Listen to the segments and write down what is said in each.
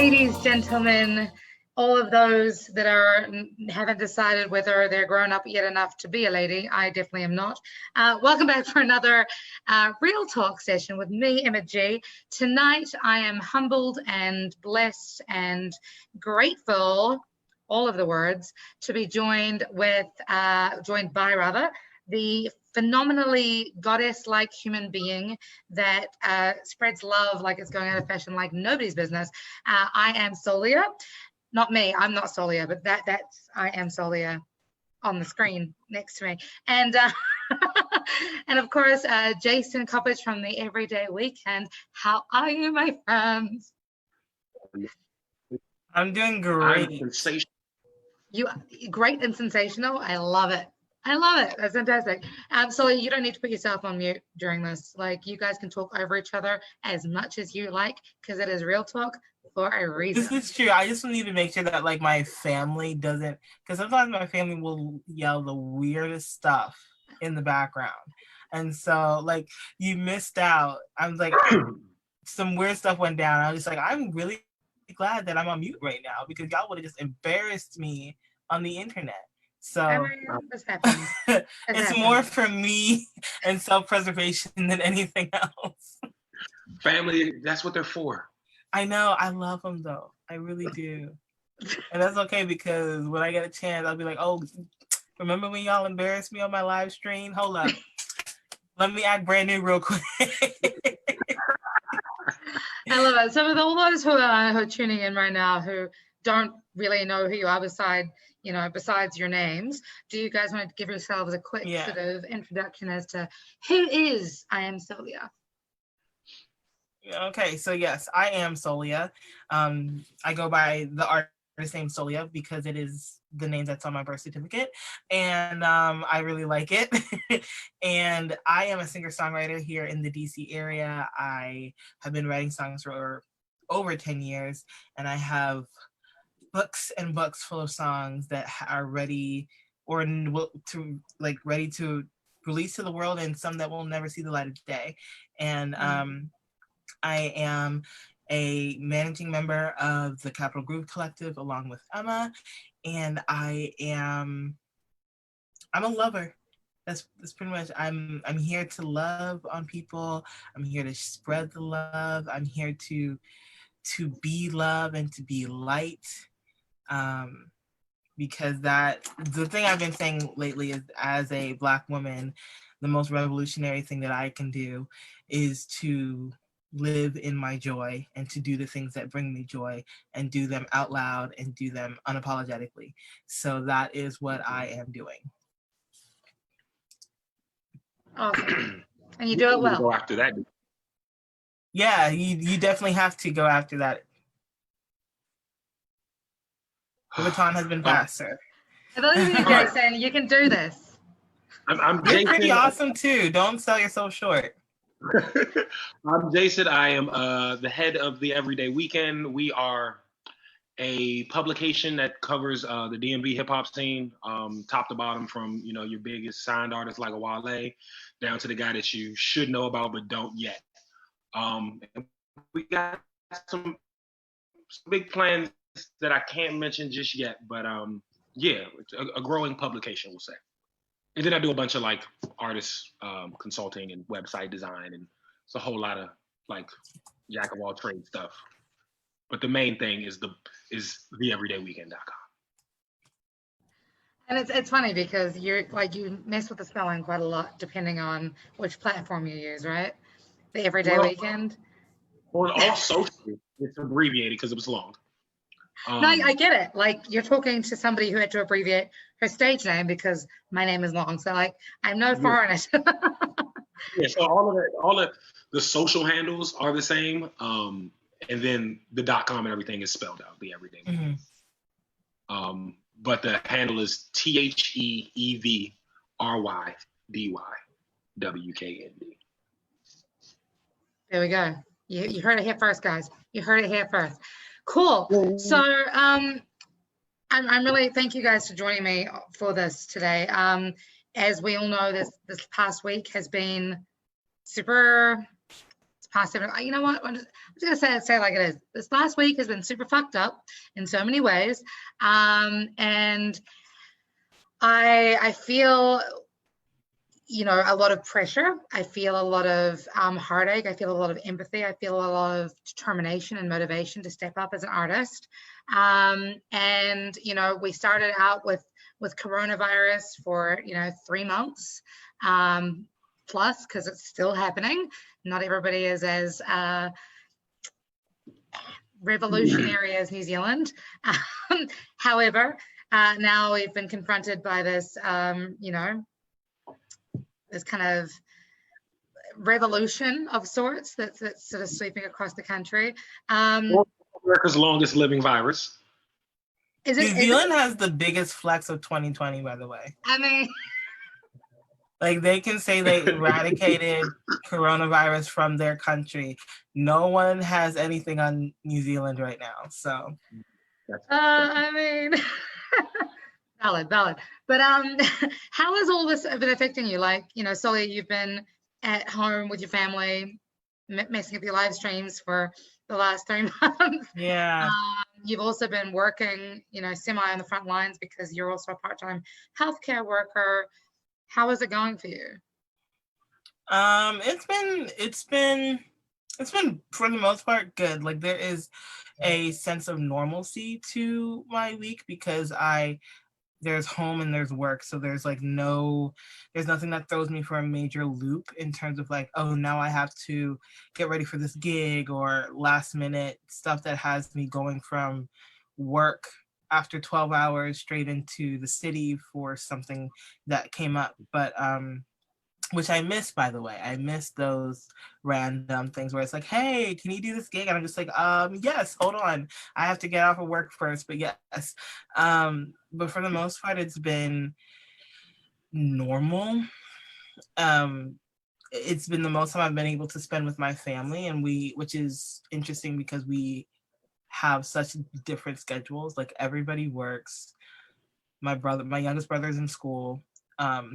ladies, gentlemen, all of those that haven't decided whether they're grown up yet enough to be a lady. I definitely am not. Welcome back for another Real Talk session with me, Emma G. Tonight, I am humbled and blessed and grateful, all of the words, to be joined by the phenomenally goddess-like human being that spreads love like it's going out of fashion like nobody's business. I am Solia. Not me, I'm not Solia, but that's I am Solia on the screen next to me. And and of course, Jason Coppedge from the Everyday Weekend. How are you, my friends? I'm doing great. You great and sensational. I love it. I love it. That's fantastic. So you don't need to put yourself on mute during this. Like, you guys can talk over each other as much as you like, because it is real talk for a reason. This is true. I just need to make sure that like my family doesn't, because sometimes my family will yell the weirdest stuff in the background. And so like you missed out. I'm like, some weird stuff went down. I was just like, I'm really glad that I'm on mute right now, because y'all would have just embarrassed me on the internet. So it's more for me and self-preservation than anything else. Family, that's what they're for. I know. I love them though. I really do. And that's okay, because when I get a chance, I'll be like, oh, remember when y'all embarrassed me on my live stream? Hold up. Let me act brand new real quick. I love it. So with all those who are tuning in right now who don't really know who you are besides your names, do you guys want to give yourselves a quick sort of introduction as to who is I am Solia? Okay, so yes, I am Solia. I go by the artist name Solia because it is the name that's on my birth certificate, and I really like it. And I am a singer-songwriter here in the DC area. I have been writing songs for over 10 years, and I have books and books full of songs that are ready to release to the world, and some that will never see the light of day. And I am a managing member of the Capital Groove Collective along with Emma, and I'm a lover. That's pretty much. I'm here to love on people. I'm here to spread the love. I'm here to be love and to be light. Because the thing I've been saying lately is, as a Black woman, the most revolutionary thing that I can do is to live in my joy and to do the things that bring me joy and do them out loud and do them unapologetically. So that is what I am doing. Awesome. And you do it well. Go after that. Yeah, you definitely have to go after that. The baton has been passed, sir. I believe you, Jason. You can do this. I'm You're Jason. pretty awesome too. Don't sell yourself short. I'm Jason. I am the head of the Everyday Weekend. We are a publication that covers the DMV hip hop scene, top to bottom, from your biggest signed artists like a Wale down to the guy that you should know about but don't yet. We got some big plans that I can't mention just yet, but yeah, it's a growing publication, we'll say. And then I do a bunch of like artist consulting and website design, and it's a whole lot of like jack of all trades stuff. But the main thing is theeverydayweekend.com. And it's funny because you mess with the spelling quite a lot depending on which platform you use, right? The Everyday Weekend. Well, all social, it's abbreviated because it was long. No, I get it. Like, you're talking to somebody who had to abbreviate her stage name because my name is long. So like, I'm no foreigner. Yeah, so all of the social handles are the same. And then the .com and everything is spelled out, the Everyday Weekend. Mm-hmm. But the handle is TheEveryDywknd. There we go. You heard it here first, guys. You heard it here first. Cool. So I'm really, thank you guys for joining me for this today. As we all know, this past week has been super past 7. You know what? I'm just gonna say it like it is. This last week has been super fucked up in so many ways, and I feel, you know, a lot of pressure. I feel a lot of heartache. I feel a lot of empathy. I feel a lot of determination and motivation to step up as an artist. And you know, we started out with coronavirus for, you know, 3 months plus, because it's still happening. Not everybody is as revolutionary as New Zealand. However, now we've been confronted by this, you know, this kind of revolution of sorts that's sort of sweeping across the country. America's longest living virus. New Zealand has the biggest flex of 2020, by the way. I mean, like, they can say they eradicated coronavirus from their country. No one has anything on New Zealand right now, so. I mean, valid. But how has all this been affecting you? Like, you know, Solia, you've been at home with your family, messing up your live streams for the last 3 months. Yeah. You've also been working, you know, semi on the front lines because you're also a part-time healthcare worker. How is it going for you? It's been for the most part good. Like, there is a sense of normalcy to my week because there's home and there's work, so there's nothing that throws me for a major loop in terms of like, oh, now I have to get ready for this gig, or last minute stuff that has me going from work after 12 hours straight into the city for something that came up. But which I miss, by the way. I miss those random things where it's like, hey, can you do this gig? And I'm just like, yes, hold on. I have to get off of work first, but yes. But for the most part, it's been normal. It's been the most time I've been able to spend with my family, and which is interesting because we have such different schedules. Like, everybody works. My youngest brother's in school.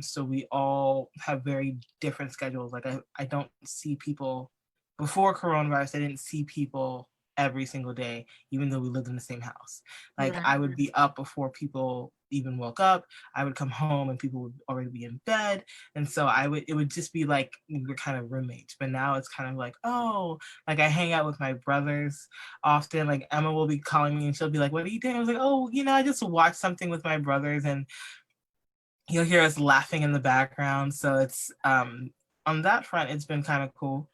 So we all have very different schedules. Like, I don't see people before coronavirus. I didn't see people every single day, even though we lived in the same house. Like, I would be up before people even woke up. I would come home and people would already be in bed. And so it would just be like we were kind of roommates. But now it's kind of like, oh, like, I hang out with my brothers often. Like, Emma will be calling me and she'll be like, what are you doing? I was like, oh, you know, I just watched something with my brothers, and you'll hear us laughing in the background. So it's on that front, it's been kind of cool.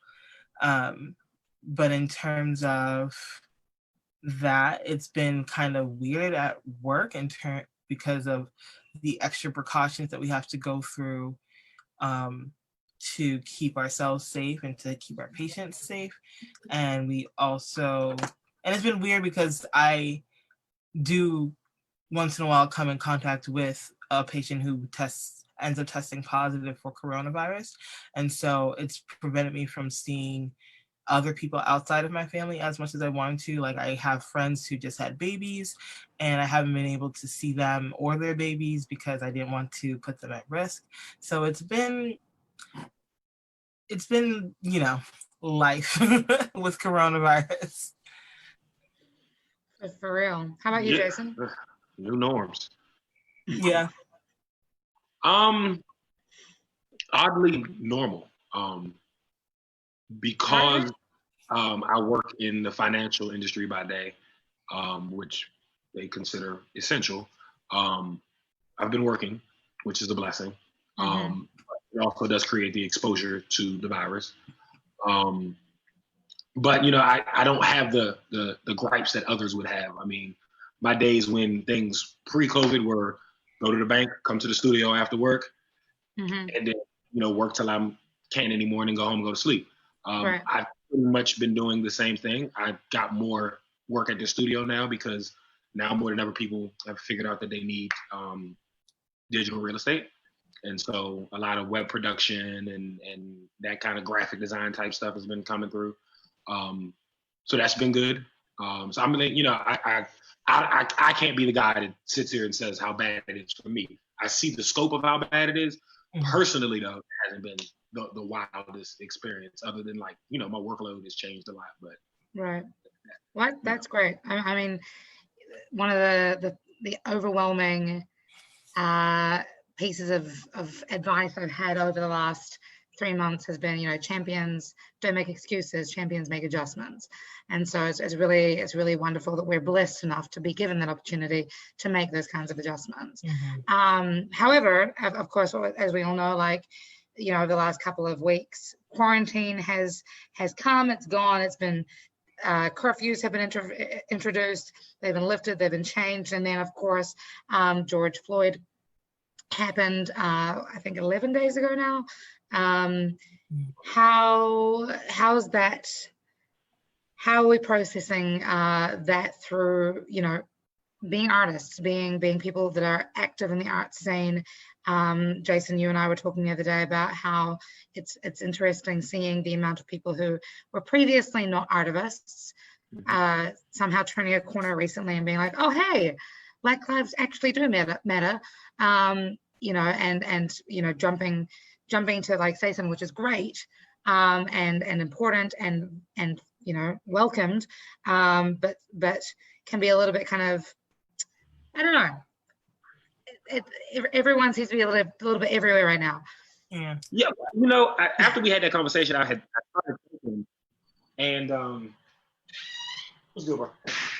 But in terms of that, it's been kind of weird at work because of the extra precautions that we have to go through to keep ourselves safe and to keep our patients safe. And it's been weird because I do once in a while come in contact with a patient who ends up testing positive for coronavirus. And so it's prevented me from seeing other people outside of my family as much as I wanted to. Like, I have friends who just had babies, and I haven't been able to see them or their babies because I didn't want to put them at risk. So it's been, you know, life with coronavirus. For real. How about you, Jason? New norms. Yeah. Oddly normal. Because I work in the financial industry by day, which they consider essential. I've been working, which is a blessing. It also does create the exposure to the virus. But, you know, I don't have the gripes that others would have. I mean, my days when things pre-COVID were go to the bank, come to the studio after work, and then, you know, work till I can't anymore, and then go home and go to sleep. I've pretty much been doing the same thing. I've got more work at the studio now because now more than ever people have figured out that they need digital real estate. And so a lot of web production and that kind of graphic design type stuff has been coming through. So that's been good. So I'm, you know, I can't be the guy that sits here and says how bad it is for me. I see the scope of how bad it is. Personally, though, it hasn't been the wildest experience, other than like, you know, my workload has changed a lot. But right. Well, that's great. I mean, one of the overwhelming pieces of advice I've had over the last 3 months has been, you know, champions don't make excuses, champions make adjustments. And so it's really wonderful that we're blessed enough to be given that opportunity to make those kinds of adjustments. However, of course, as we all know, like, you know, the last couple of weeks, quarantine has come, it's gone, it's been curfews have been introduced, they've been lifted, they've been changed, and then of course George Floyd happened I think 11 days ago now. How's that? How are we processing that through, you know, being artists, being people that are active in the art scene? Jason, you and I were talking the other day about how it's interesting seeing the amount of people who were previously not artivists somehow turning a corner recently and being like, oh, hey, Black lives actually do matter. You know, and you know, jumping to like say something which is great and important and you know, welcomed, but can be a little bit kind of, I don't know. Everyone seems to be a little bit everywhere right now. Yeah. You know, after we had that conversation, I started thinking, and what's good, bro?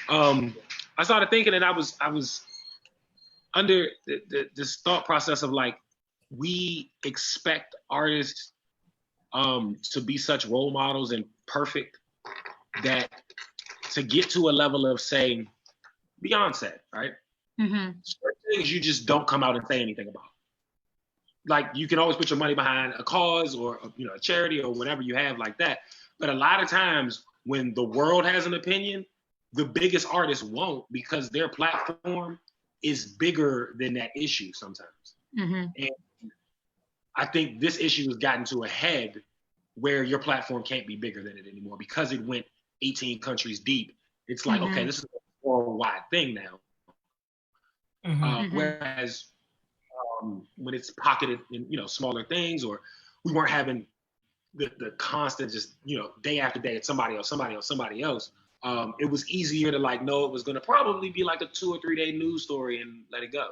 I started thinking, and I was under this thought process of like, we expect artists to be such role models and perfect that to get to a level of, say, Beyonce, right? Certain things you just don't come out and say anything about. Like, you can always put your money behind a cause or, you know, a charity or whatever you have like that. But a lot of times when the world has an opinion, the biggest artists won't, because their platform is bigger than that issue sometimes. And I think this issue has gotten to a head where your platform can't be bigger than it anymore because it went 18 countries deep. It's like, okay, this is a worldwide thing now. Whereas when it's pocketed in, you know, smaller things, or we weren't having the constant just, you know, day after day, it's somebody else. It was easier to like know it was going to probably be like a 2 or 3 day news story and let it go.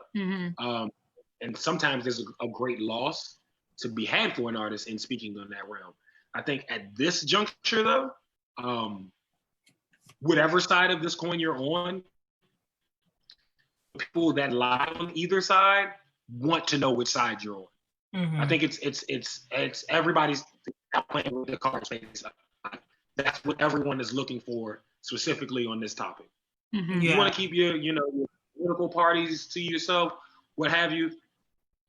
And sometimes there's a great loss to be had for an artist in speaking on that realm. I think at this juncture though, whatever side of this coin you're on, people that lie on either side want to know which side you're on. I think it's everybody's playing with the cards. That's what everyone is looking for specifically on this topic. You want to keep your political parties to yourself, what have you,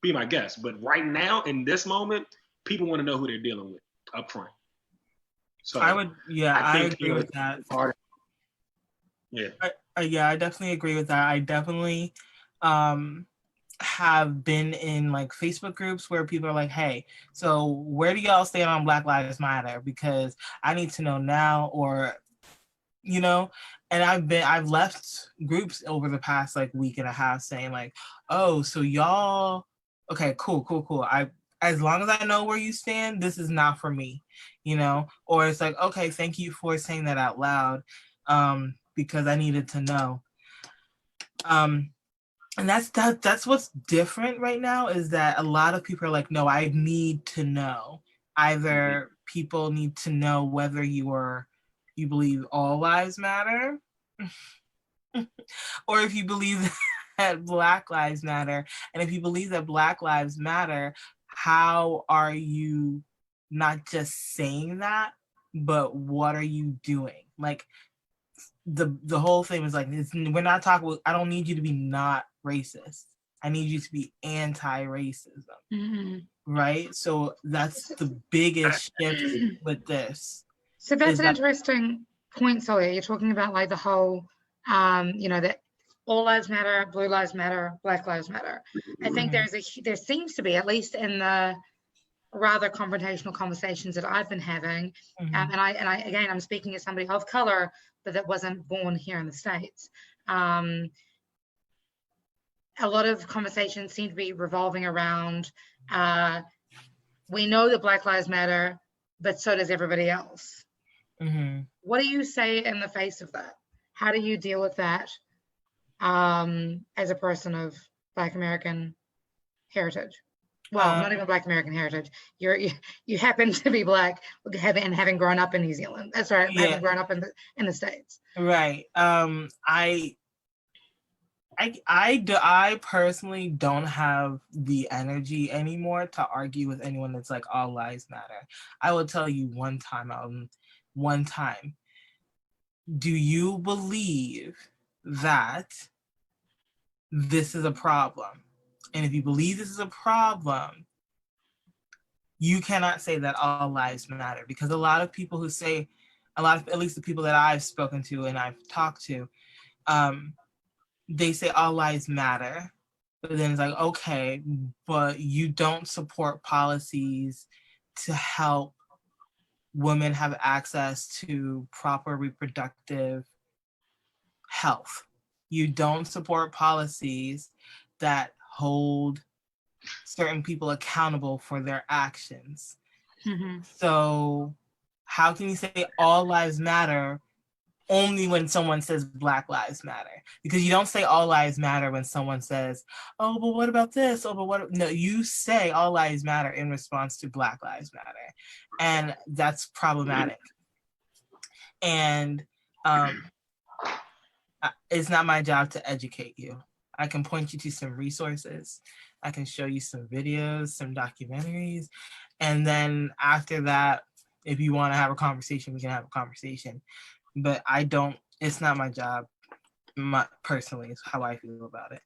be my guest. But right now, in this moment, people want to know who they're dealing with up front. So I agree with that. I definitely agree with that. I definitely have been in like Facebook groups where people are like, hey, so where do y'all stand on Black Lives Matter? Because I need to know now, or, you know, and I've left groups over the past like week and a half saying like, oh, so y'all, okay, cool. As long as I know where you stand, this is not for me, you know? Or it's like, okay, thank you for saying that out loud, because I needed to know. And that's what's different right now, is that a lot of people are like, no, I need to know. Either people need to know whether you believe all lives matter, or if you believe that Black lives matter. And if you believe that Black lives matter, how are you not just saying that, but what are you doing? Like, the whole thing is like, we're not talking, I don't need you to be not racist. I need you to be anti-racism. Right? So that's the biggest shift with this. So that's an interesting point, Solia. You're talking about like the whole, you know, that all lives matter, blue lives matter, Black lives matter. I think there seems to be, at least in the rather confrontational conversations that I've been having, and I again, I'm speaking as somebody of color, but that wasn't born here in the States. A lot of conversations seem to be revolving around we know that Black Lives Matter, but so does everybody else. Mm-hmm. What do you say in the face of that? How do you deal with that as a person of Black American heritage? Well, not even Black American heritage. You happen to be Black and having grown up in New Zealand. That's right, Yeah. having grown up in the States. Right. I personally don't have the energy anymore to argue with anyone that's like all lives matter. I will tell you one time. Do you believe that this is a problem? And if you believe this is a problem, you cannot say that all lives matter, because a lot of people who say, at least the people that I've spoken to and I've talked to, they say all lives matter, but then it's like, okay, but you don't support policies to help women have access to proper reproductive health. You don't support policies that hold certain people accountable for their actions. Mm-hmm. So how can you say all lives matter only when someone says Black Lives Matter? Because you don't say all lives matter when someone says, oh, but what about this? Oh, but what? No, you say all lives matter in response to Black Lives Matter. And that's problematic. And it's not my job to educate you. I can point you to some resources. I can show you some videos, some documentaries. And then after that, if you want to have a conversation, we can have a conversation. But it's not my job, personally, is how I feel about it.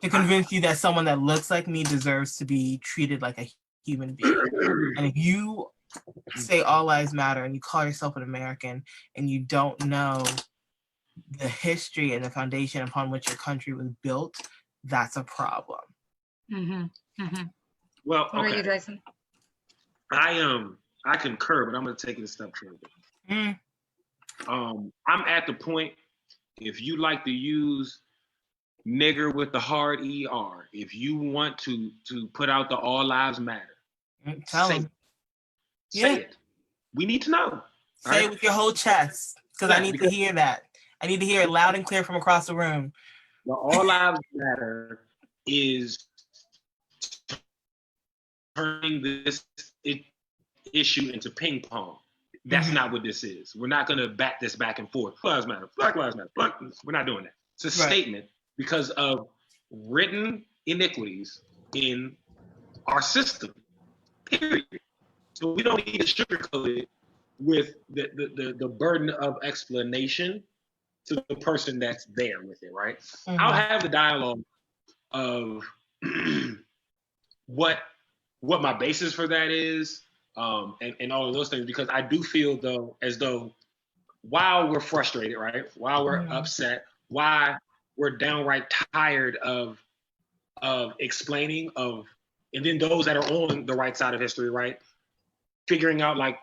To convince you that someone that looks like me deserves to be treated like a human being. And if you say all lives matter and you call yourself an American and you don't know the history and the foundation upon which your country was built, that's a problem. Mm-hmm. Mm-hmm. Well, okay. What are you, Jason? I concur, but I'm going to take it a step further. I'm at the point, if you like to use nigger with the hard ER, if you want to put out the all lives matter, say it. We need to know. Say it with your whole chest, because I need to hear that. I need to hear it loud and clear from across the room. The all lives matter is turning this issue into ping pong. That's not what this is. We're not going to bat this back and forth. Black lives matter. Black lives matter. We're not doing that. It's a statement because of written iniquities in our system. Period. So we don't need to sugarcoat it with the burden of explanation to the person that's there with it, right? Mm-hmm. I'll have the dialogue of what my basis for that is, and all of those things, because I do feel as though while we're frustrated, right, while we're upset, why we're downright tired of explaining and then those that are on the right side of history, right, figuring out like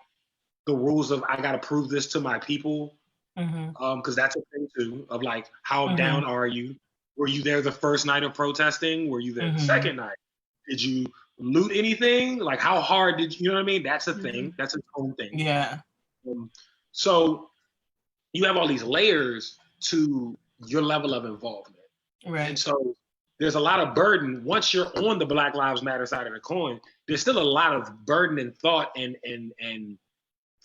the rules of I gotta prove this to my people, because that's a thing too, of like how down are you? Were you there the first night of protesting? Were you there the second night? Did you loot anything? Like how hard did you know what I mean? That's a thing. That's its own thing. Yeah. So you have all these layers to your level of involvement. Right. And so there's a lot of burden. Once you're on the Black Lives Matter side of the coin, there's still a lot of burden and thought and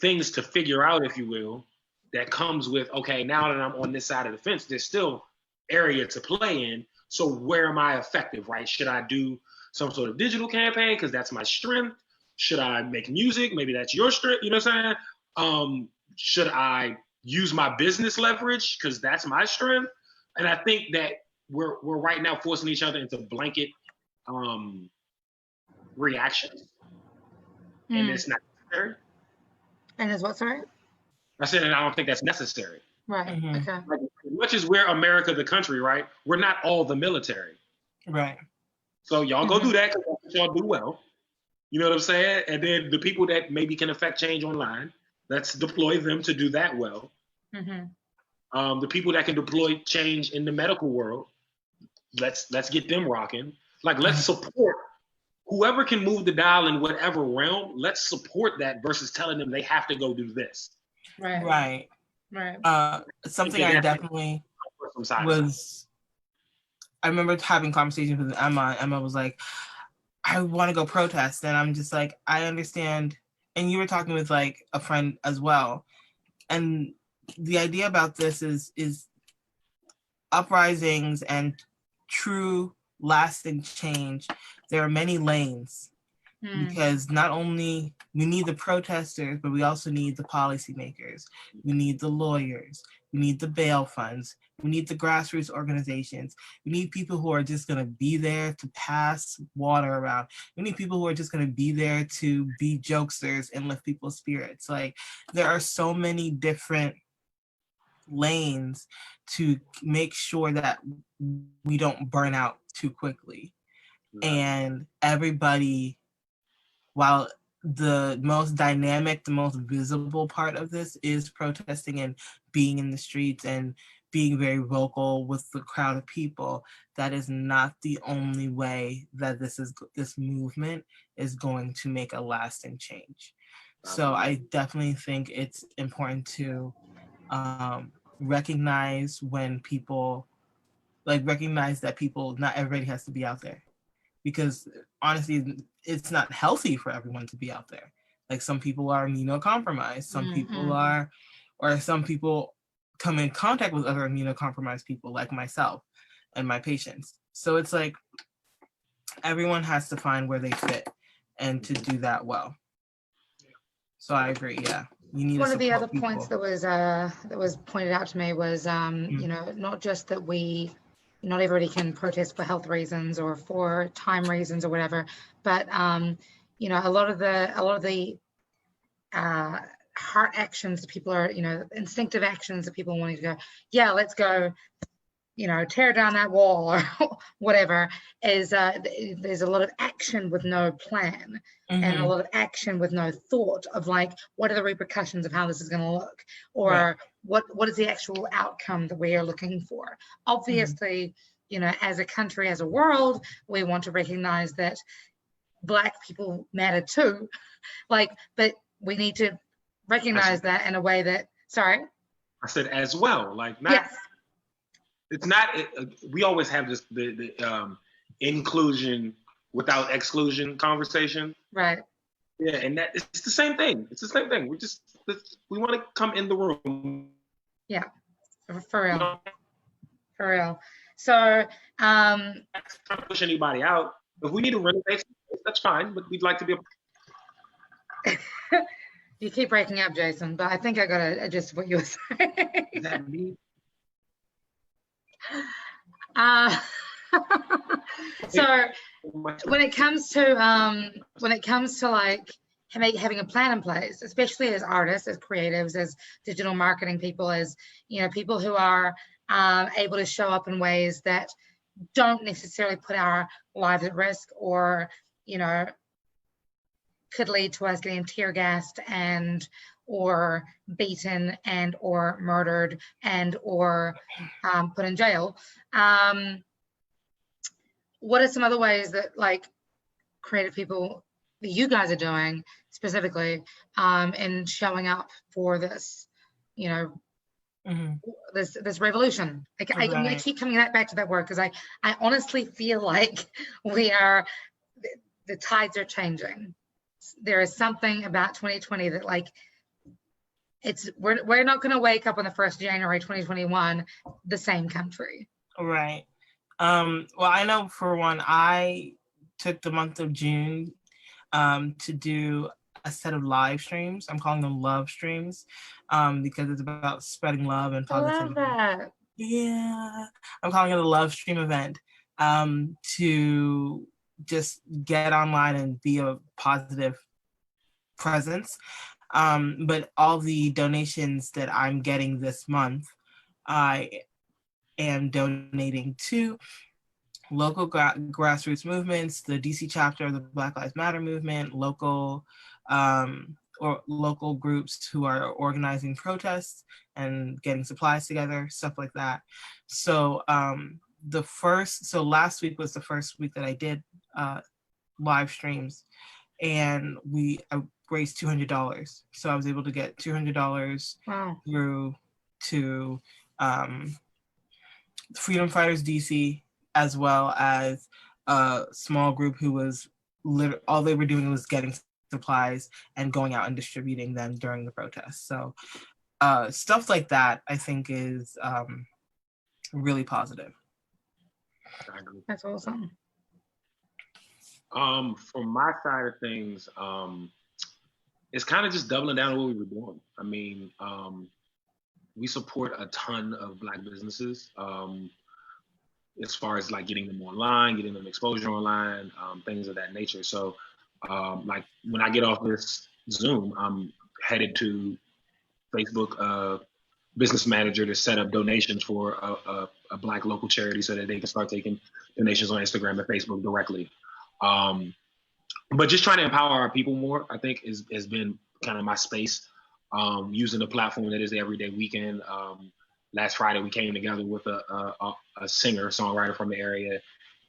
things to figure out, if you will, that comes with, okay, now that I'm on this side of the fence, there's still area to play in. So where am I effective, right? Should I do some sort of digital campaign because that's my strength? Should I make music? Maybe that's your strength, you know what I'm saying? Should I use my business leverage because that's my strength? And I think that we're right now forcing each other into blanket reactions. And it's not necessary. And it's what, sorry? I said, and I don't think that's necessary. Right, okay. Like, as much as we're America, the country, right? We're not all the military. Right. So y'all go do that because y'all do well. You know what I'm saying? And then the people that maybe can affect change online, let's deploy them to do that well. The people that can deploy change in the medical world, let's get them rocking. Like, let's support whoever can move the dial in whatever realm, let's support that versus telling them they have to go do this. Right. Something I definitely was, I remember having conversations with Emma. Emma was like, I want to go protest. And I'm just like, I understand. And you were talking with like a friend as well. And the idea about this is uprisings and true lasting change. There are many lanes because not only we need the protesters, but we also need the policymakers. We need the lawyers. We need the bail funds. We need the grassroots organizations. We need people who are just going to be there to pass water around. We need people who are just going to be there to be jokesters and lift people's spirits. Like, there are so many different lanes to make sure that we don't burn out too quickly. And everybody, while the most dynamic, the most visible part of this is protesting and being in the streets and being very vocal with the crowd of people, that is not the only way that this movement is going to make a lasting change. So I definitely think it's important to recognize when people, recognize that not everybody has to be out there. Because honestly, it's not healthy for everyone to be out there. Like, some people are immunocompromised, some people are, or some people come in contact with other immunocompromised people like myself and my patients. So it's like, everyone has to find where they fit and to do that well. So I agree, yeah. You need one of the other people. points that was pointed out to me was, not just that not everybody can protest for health reasons or for time reasons or whatever, but a lot of the heart actions that people are, instinctive actions that people wanting to go, yeah, let's go, tear down that wall or whatever, is there's a lot of action with no plan and a lot of action with no thought of like, what are the repercussions of how this is going to look, or what is the actual outcome that we are looking for. Obviously, as a country, as a world, we want to recognize that Black people matter too, but we need to recognize that in a way that, sorry? I said as well, not. Yes. It's not. We always have this the inclusion without exclusion conversation. Right. Yeah, and that it's the same thing. It's the same thing. We want to come in the room. Yeah, for real. For real. So, not push anybody out. If we need to renovate, that's fine. But we'd like to be. You keep breaking up, Jason, but I think I got to adjust what you were saying. Is that me? So when it comes to like having a plan in place, especially as artists, as creatives, as digital marketing people, as people who are able to show up in ways that don't necessarily put our lives at risk, or could lead to us getting tear gassed and or beaten and or murdered and or put in jail. What are some other ways that creative people that you guys are doing specifically in showing up for this, this revolution? I'm going to keep coming back to that word because I honestly feel like the tides are changing. There is something about 2020 that we're not going to wake up on the 1st of January 2021 the same country. Right. Well, I know for one, I took the month of June to do a set of live streams. I'm calling them love streams because it's about spreading love and positivity. I love that. Yeah, I'm calling it a love stream event to just get online and be a positive presence. But all the donations that I'm getting this month, I am donating to local grassroots movements, the DC chapter of the Black Lives Matter movement, local groups who are organizing protests and getting supplies together, stuff like that. So last week was the first week that I did live streams, and I raised $200. So I was able to get $200 through to Freedom Fighters DC, as well as a small group who was all they were doing was getting supplies and going out and distributing them during the protests. So stuff like that, I think, is really positive. That's awesome. From my side of things, it's kind of just doubling down on what we were doing. I mean, we support a ton of Black businesses, as far as like getting them online, getting them exposure online, things of that nature. So like when I get off this Zoom, I'm headed to Facebook Business Manager to set up donations for a Black local charity so that they can start taking donations on Instagram and Facebook directly. But just trying to empower our people more, I think, has been kind of my space, using the platform that is the Everyday Weekend. Last Friday, we came together with a singer, songwriter from the area,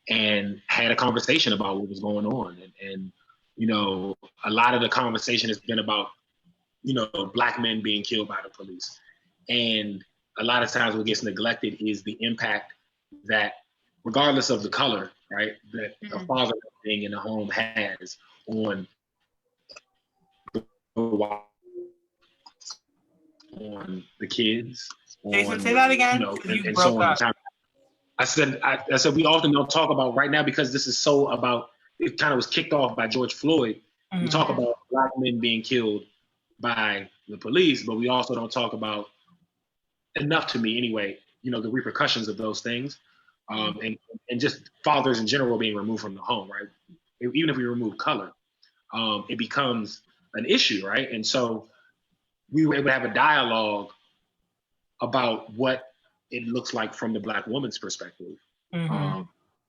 and had a conversation about what was going on. And you know, a lot of the conversation has been about, you know, Black men being killed by the police. And a lot of times what gets neglected is the impact that, regardless of the color, right, that a father being in the home has on the kids. Jason, say that again. You know, and broke so on. up. I said we often don't talk about right now, because this is so about, it kind of was kicked off by George Floyd. We talk about Black men being killed by the police, but we also don't talk about, enough to me anyway, you know, the repercussions of those things, and just fathers in general being removed from the home, right? Even if we remove color, it becomes an issue, right? And so we were able to have a dialogue about what it looks like from the Black woman's perspective,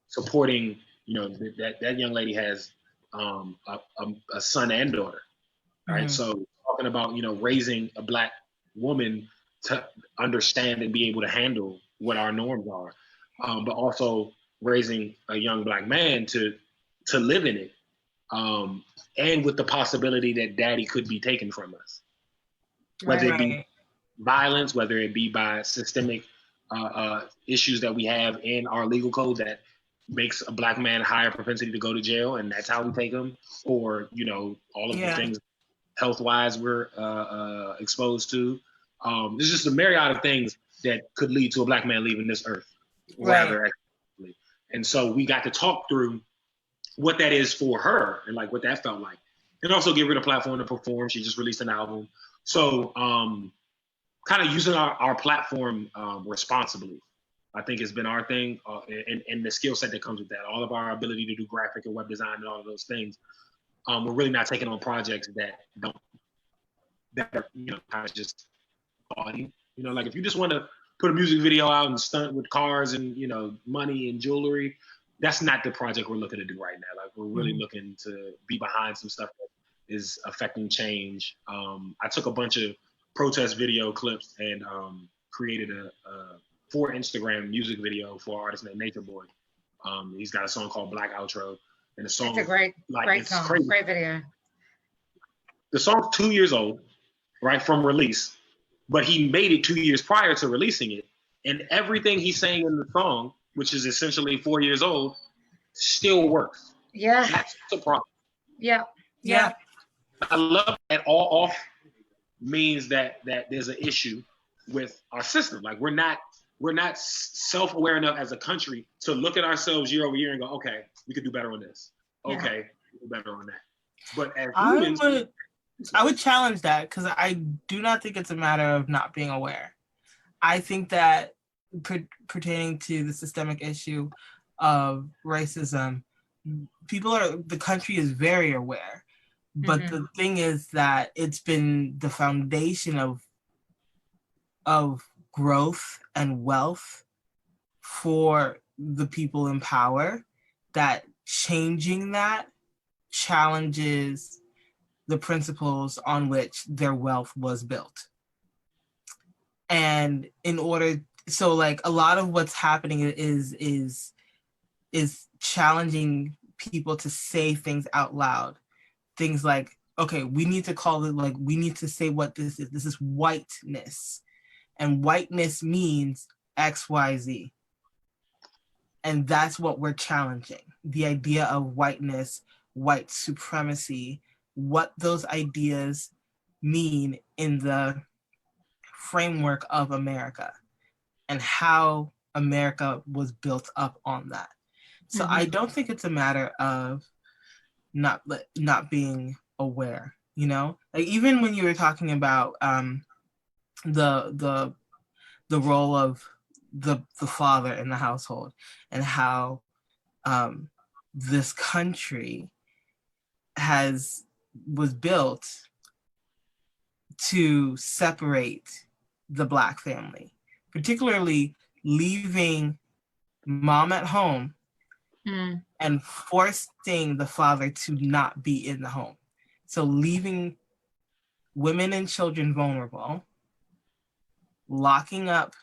supporting, you know, that young lady has a son and daughter, right? So talking about, you know, raising a Black woman to understand and be able to handle what our norms are, but also raising a young Black man to live in it, and with the possibility that daddy could be taken from us, whether it be violence, whether it be by systemic issues that we have in our legal code that makes a Black man higher propensity to go to jail, and that's how we take them, or, you know, all of the things health-wise we're exposed to. There's just a myriad of things that could lead to a Black man leaving this earth, rather. And so we got to talk through what that is for her and like what that felt like, and also give her the platform to perform. She just released an album, so kind of using our platform responsibly, I think, has been our thing, and the skill set that comes with that. All of our ability to do graphic and web design and all of those things. We're really not taking on projects that are, you know, kind of just body. You know, like if you just want to put a music video out and stunt with cars and, you know, money and jewelry, that's not the project we're looking to do right now. Like, we're really looking to be behind some stuff that is affecting change. I took a bunch of protest video clips and created a for Instagram music video for an artist named Nature Boy. He's got a song called Black Outro, and the song, it's a great song, crazy. Great video. The song's 2 years old, right, from release, but he made it 2 years prior to releasing it, and everything he's saying in the song, which is essentially 4 years old, still works. Yeah, that's the problem. Yeah. I love that all off means that there's an issue with our system. Like, we're not self-aware enough as a country to look at ourselves year over year and go, okay, we could do better on this. Okay, we could do better on that. But as humans, I would challenge that, because I do not think it's a matter of not being aware. I think that pertaining to the systemic issue of racism, the country is very aware. But the thing is that it's been the foundation of growth and wealth for the people in power, that changing that challenges the principles on which their wealth was built. And so like a lot of what's happening is challenging people to say things out loud. Things like, okay, we need to call it, like, we need to say what this is. This is whiteness. And whiteness means XYZ. And that's what we're challenging. The idea of whiteness, white supremacy, what those ideas mean in the framework of America and how America was built up on that. So I don't think it's a matter of not being aware, you know? Like, even when you were talking about the role of the father in the household and how this country was built to separate the Black family, particularly leaving mom at home and forcing the father to not be in the home. So leaving women and children vulnerable, locking up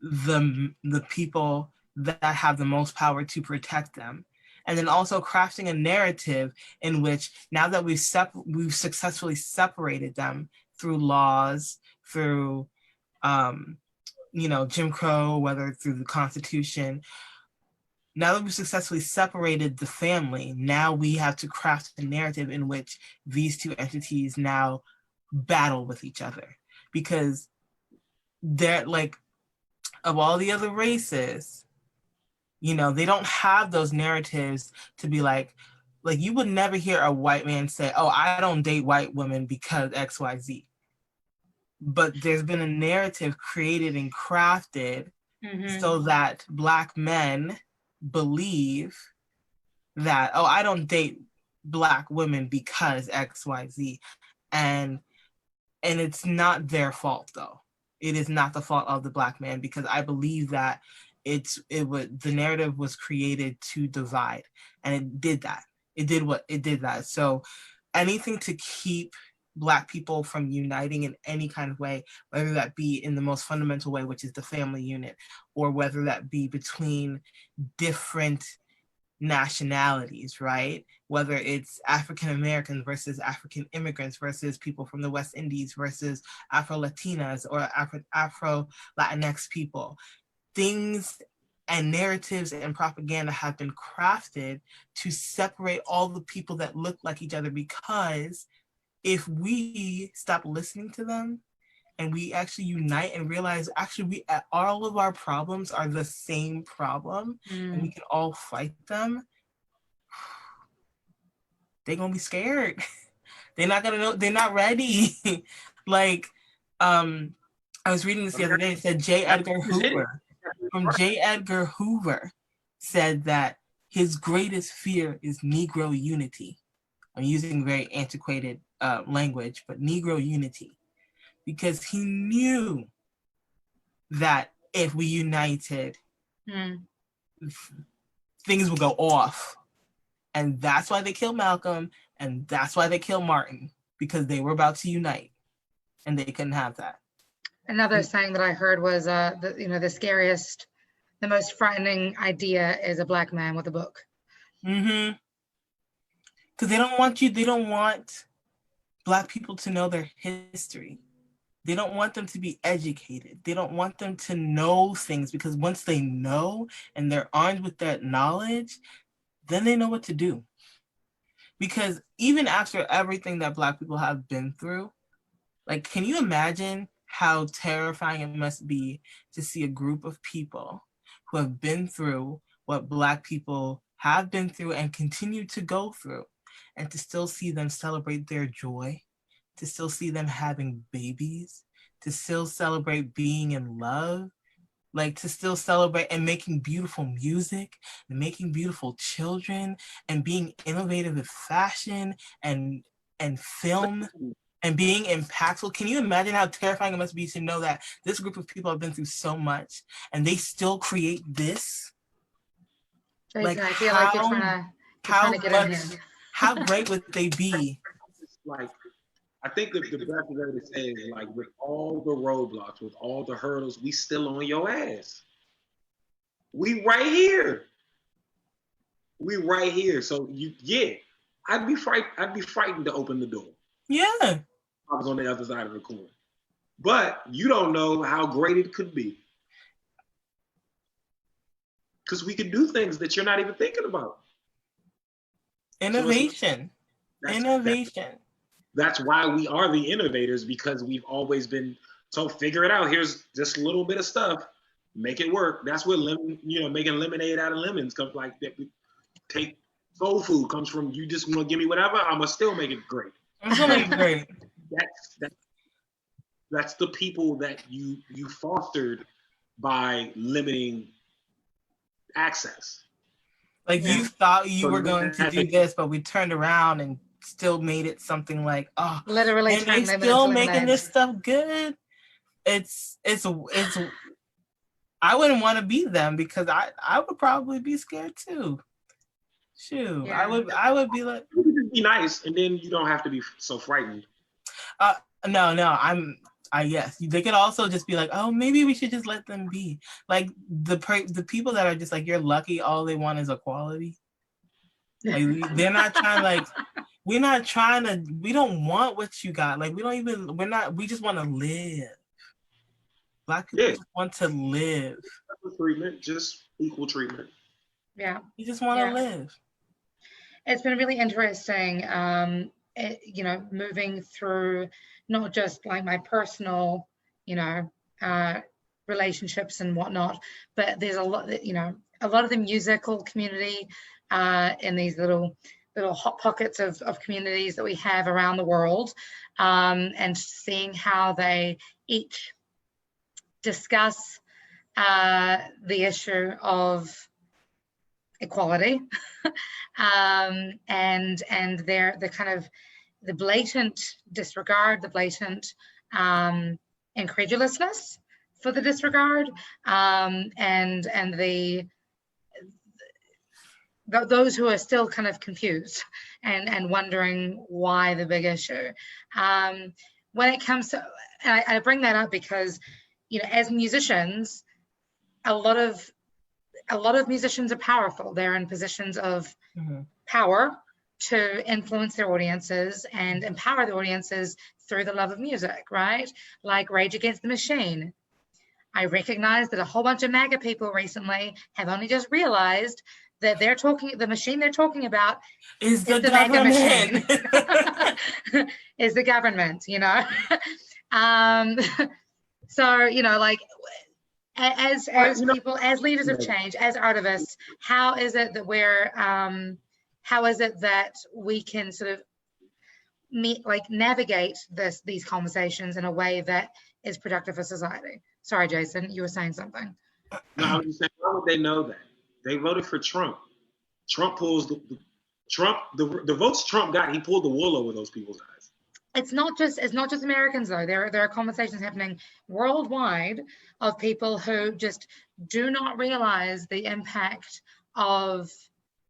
the people that have the most power to protect them, and then also crafting a narrative in which, now that we've successfully separated them through laws, through Jim Crow, whether through the Constitution, now that we've successfully separated the family, now we have to craft a narrative in which these two entities now battle with each other. Because they're like, of all the other races, they don't have those narratives to be like you would never hear a white man say, oh, I don't date white women because XYZ. But there's been a narrative created and crafted so that Black men believe that, oh, I don't date Black women because XYZ. And it's not their fault, though. It is not the fault of the Black man, because I believe that the narrative was created to divide, and it did that. It did that. So anything to keep Black people from uniting in any kind of way, whether that be in the most fundamental way, which is the family unit, or whether that be between different nationalities, right? Whether it's African Americans versus African immigrants versus people from the West Indies versus Afro-Latinas or Afro-Latinx people. Things and narratives and propaganda have been crafted to separate all the people that look like each other, because if we stop listening to them and we actually unite and realize actually all of our problems are the same problem and we can all fight them, they're gonna be scared. They're not gonna know, they're not ready. Like, I was reading this the other day, it said J. Edgar Hoover said that his greatest fear is Negro unity. I'm using very antiquated language, but Negro unity, because he knew that if we united, things would go off. And that's why they killed Malcolm, and that's why they killed Martin, because they were about to unite, and they couldn't have that. Another saying that I heard was, the scariest, the most frightening idea is a Black man with a book. Because they don't want Black people to know their history. They don't want them to be educated. They don't want them to know things, because once they know and they're armed with that knowledge, then they know what to do. Because even after everything that Black people have been through, like, can you imagine how terrifying it must be to see a group of people who have been through what Black people have been through and continue to go through, and to still see them celebrate their joy, to still see them having babies, to still celebrate being in love, like to still celebrate and making beautiful music and making beautiful children and being innovative with fashion and film and being impactful. Can you imagine how terrifying it must be to know that this group of people have been through so much and they still create this? Like, I feel like you're trying to get in here. How great would they be? Like, I think the best way to say is, like, with all the roadblocks, with all the hurdles, we still on your ass. We right here. We right here. So I'd be frightened to open the door. Yeah. I was on the other side of the coin. But you don't know how great it could be. Because we could do things that you're not even thinking about. Innovation. That's why we are the innovators, because we've always been told, figure it out. Here's this little bit of stuff. Make it work. That's where making lemonade out of lemons comes like that. Take soul food comes from, you just want to give me whatever, I'm gonna still make it great. I'm gonna make it great. That's the people that you fostered by limiting access. Like you thought you were going to do this, but we turned around and still made it something like, literally, and they still making this stuff good. It's I wouldn't want to be them, because I would probably be scared too. Shoot, yeah. I would be like, you could just be nice, and then you don't have to be so frightened. No, yes. They could also just be like, oh, maybe we should just let them be. Like the people that are just like, you're lucky, all they want is equality. Like they're not trying, like, we're not trying to, we don't want what you got. Like we just want to live. Black people just want to live. Treatment, just equal treatment. Yeah. You just want to live. It's been really interesting, moving through not just like my personal, relationships and whatnot, but there's a lot of the musical community in these little hot pockets of communities that we have around the world, and seeing how they each discuss the issue of equality, and the blatant disregard, the blatant incredulousness for the disregard, and those who are still kind of confused and wondering why the big issue. When it comes to, and I bring that up because, as musicians, a lot of musicians are powerful. They're in positions of power to influence their audiences and empower the audiences through the love of music, right? Like Rage Against the Machine. I recognize that a whole bunch of MAGA people recently have only just realized that the machine they're talking about is the MAGA machine. Is the government, So, like, as people, as leaders of change, as artivists, how is it that we can sort of navigate these conversations in a way that is productive for society? Sorry, Jason, you were saying something. No, I was just saying, how would they know that? They voted for Trump. Trump pulls the votes Trump got. He pulled the wool over those people's eyes. It's not just Americans though. There are conversations happening worldwide of people who just do not realize the impact of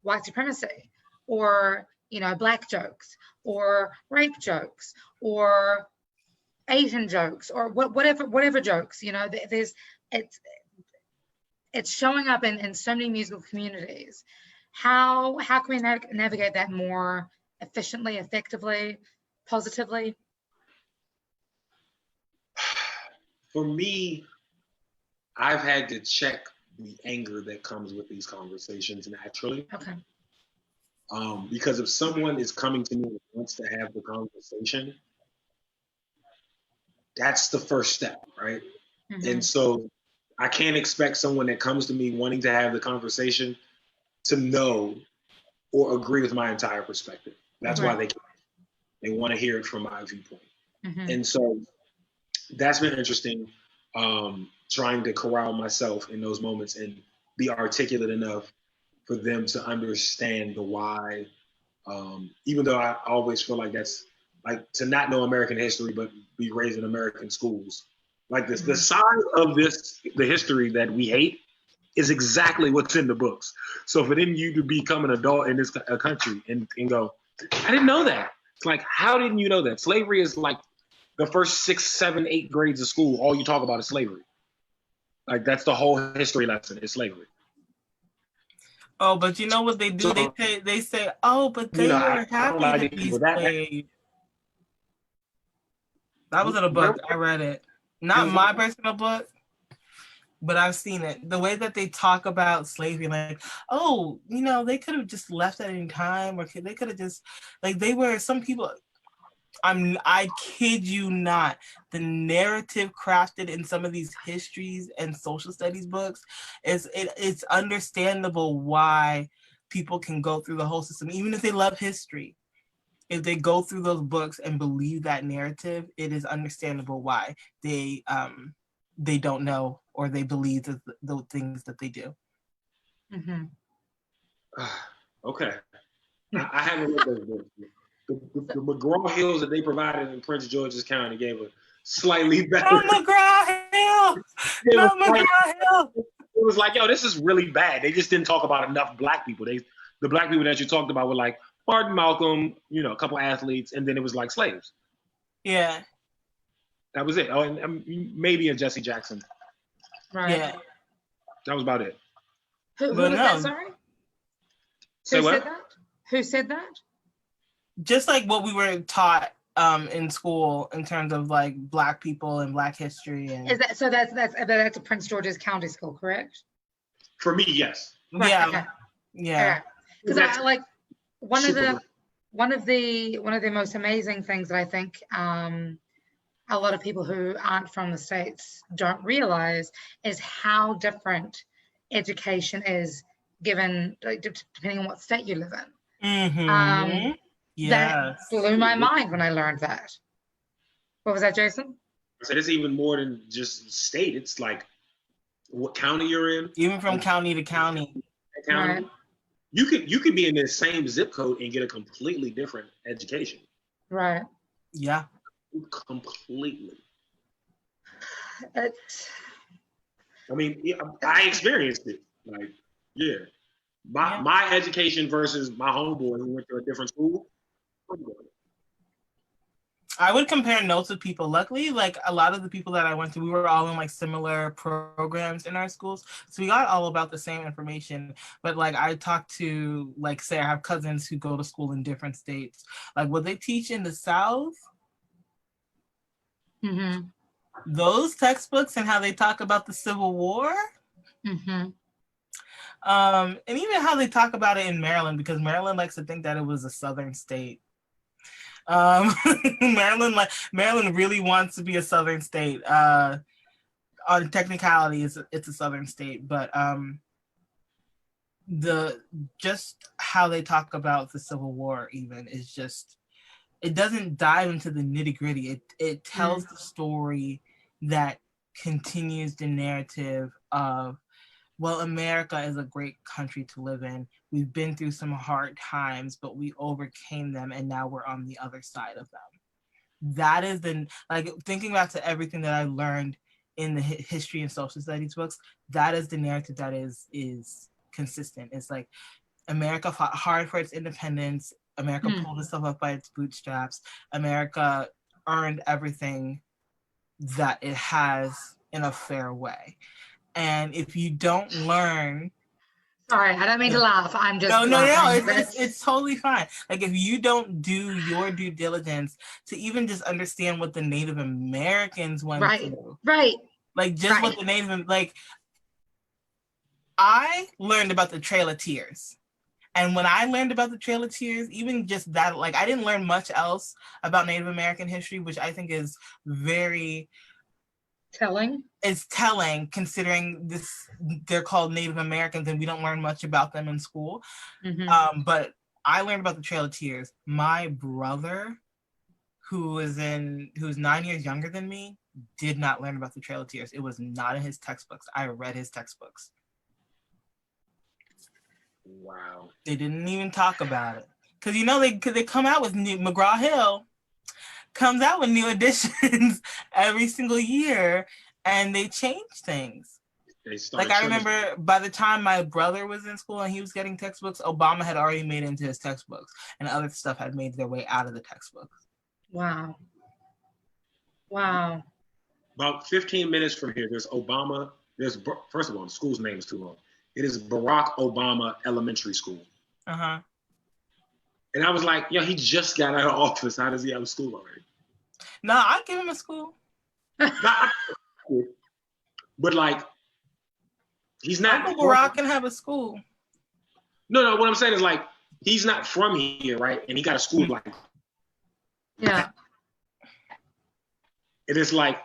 white supremacy, or black jokes, or rape jokes, or Asian jokes, or whatever jokes. It's showing up in so many musical communities. How can we navigate that more efficiently, effectively, positively? For me, I've had to check the anger that comes with these conversations naturally. Okay. Because if someone is coming to me and wants to have the conversation, that's the first step, right? Mm-hmm. And so I can't expect someone that comes to me wanting to have the conversation to know or agree with my entire perspective. That's why they want to hear it from my viewpoint. Mm-hmm. And so that's been interesting, trying to corral myself in those moments and be articulate enough for them to understand the why, even though I always feel like that's like to not know American history, but be raised in American schools. Like this, the side of the history that we hate is exactly what's in the books. So for then you to become an adult in this country and go, I didn't know that. It's like, how didn't you know that? Slavery is like the first 6, 7, 8 grades of school. All you talk about is slavery. Like that's the whole history lesson is slavery. Oh, but you know what they do? So, They say, oh, but they were I don't happy like to these be people. That slaves. That was in a there, book. I read it. Not my personal book, but I've seen it. The way that they talk about slavery, like, oh, you know, they could have just left at any time, or they could have just, like, they were, some people, I kid you not, the narrative crafted in some of these histories and social studies books it's understandable why people can go through the whole system, even if they love history. If they go through those books and believe that narrative, it is understandable why they don't know or they believe the things that they do. Mm-hmm. Okay. I haven't read those books. The McGraw-Hills that they provided in Prince George's County gave a slightly better. No McGraw-Hill! No McGraw-Hill! It was like, yo, this is really bad. They just didn't talk about enough black people. The black people that you talked about were like Martin, Malcolm, you know, a couple athletes, and then it was like slaves. Yeah. That was it. Oh, and maybe a Jesse Jackson. Right. Yeah. That was about it. Who was that, sorry? Say Who what? said that? Who said that? Just like what we were taught in school in terms of like black people and black history. And is that so? That's a Prince George's County school, correct? For me, yes. Right, yeah, okay. yeah. Because I like one of the most amazing things that I think a lot of people who aren't from the States don't realize is how different education is given, like, depending on what state you live in. Mm-hmm. That blew my mind when I learned that. What was that, Jason? I said it's even more than just state. It's like what county you're in. Even from county to county. Right. You could be in the same zip code and get a completely different education. Right. Yeah. Completely. I mean, I experienced it. Like, yeah. My education versus my homeboy who went to a different school. I would compare notes with people. Luckily, like a lot of the people that I went to, we were all in like similar programs in our schools. So we got all about the same information. But like I talked to, like, say I have cousins who go to school in different states. Like what they teach in the South, those textbooks and how they talk about the Civil War. And even how they talk about it in Maryland, because Maryland likes to think that it was a Southern state. Maryland really wants to be a Southern state. On technicality, it's a Southern state, but just how they talk about the Civil War even is just, it doesn't dive into the nitty-gritty. It tells the story that continues the narrative of, well, America is a great country to live in. We've been through some hard times, but we overcame them, and now we're on the other side of them. That is like, thinking back to everything that I learned in the history and social studies books, that is the narrative that is consistent. It's like America fought hard for its independence. America pulled itself up by its bootstraps. America earned everything that it has in a fair way. And if you don't learn, sorry, I don't mean to laugh. I'm just no. It's totally fine. Like if you don't do your due diligence to even just understand what the Native Americans went through, like just what the Native, like I learned about the Trail of Tears. And when I learned about the Trail of Tears, even just that, like I didn't learn much else about Native American history, which I think is very telling. It's telling, considering they're called Native Americans and we don't learn much about them in school. But I learned about the Trail of Tears. My brother, who's 9 years younger than me, did not learn about the Trail of Tears. It was not in his textbooks. I read his textbooks. Wow. They didn't even talk about it. Because, you know, they come out with new, McGraw-Hill comes out with new editions every single year, and they change things. Like I remember by the time my brother was in school and he was getting textbooks, Obama had already made it into his textbooks, and other stuff had made their way out of the textbooks. Wow. About 15 minutes from here, there's Obama. First of all, the school's name is too long. It is Barack Obama Elementary School. Uh-huh. And I was like, yo, he just got out of office. How does he have a school already? No, I'd give him a school. But like, he's not. Uncle Barack can have a school. No, what I'm saying is like, he's not from here, right? And he got a school like. Yeah. It is like,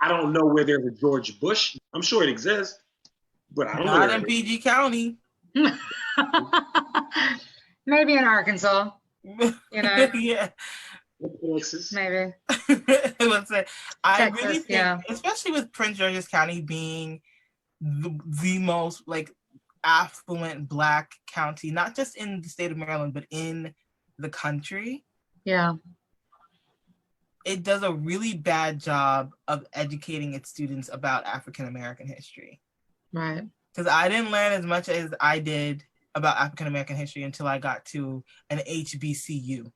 I don't know where there's a George Bush. I'm sure it exists, but I don't know. Not in PG County. Maybe in Arkansas. You know. Yeah. Texas. Maybe. Let's say, I Texas, really think, yeah. especially with Prince George's County being the most like affluent Black county, not just in the state of Maryland, but in the country. Yeah. It does a really bad job of educating its students about African American history. Right. Because I didn't learn as much as I did about African American history until I got to an HBCU.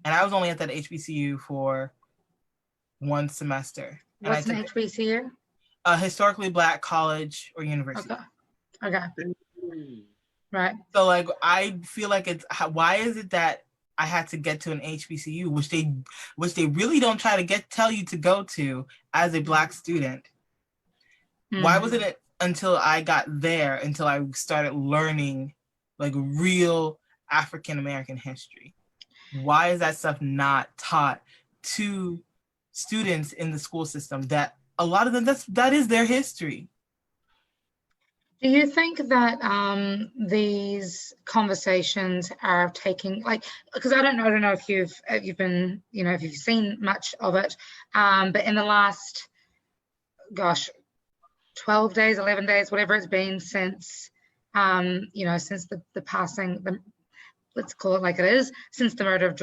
And I was only at that HBCU for one semester. What's an HBCU? A historically Black college or university. Okay. Right. So like, I feel like it's, why is it that I had to get to an HBCU, which they really don't try to tell you to go to as a Black student? Mm-hmm. Why wasn't it until I got there, until I started learning like real African American history? Why is that stuff not taught to students in the school system? That a lot of them, that is their history. Do you think that these conversations are taking, like, because I don't know if you've been, you know, if you've seen much of it, but in the last, 12 days, 11 days, whatever it's been since, since the passing, let's call it like it is, since the murder of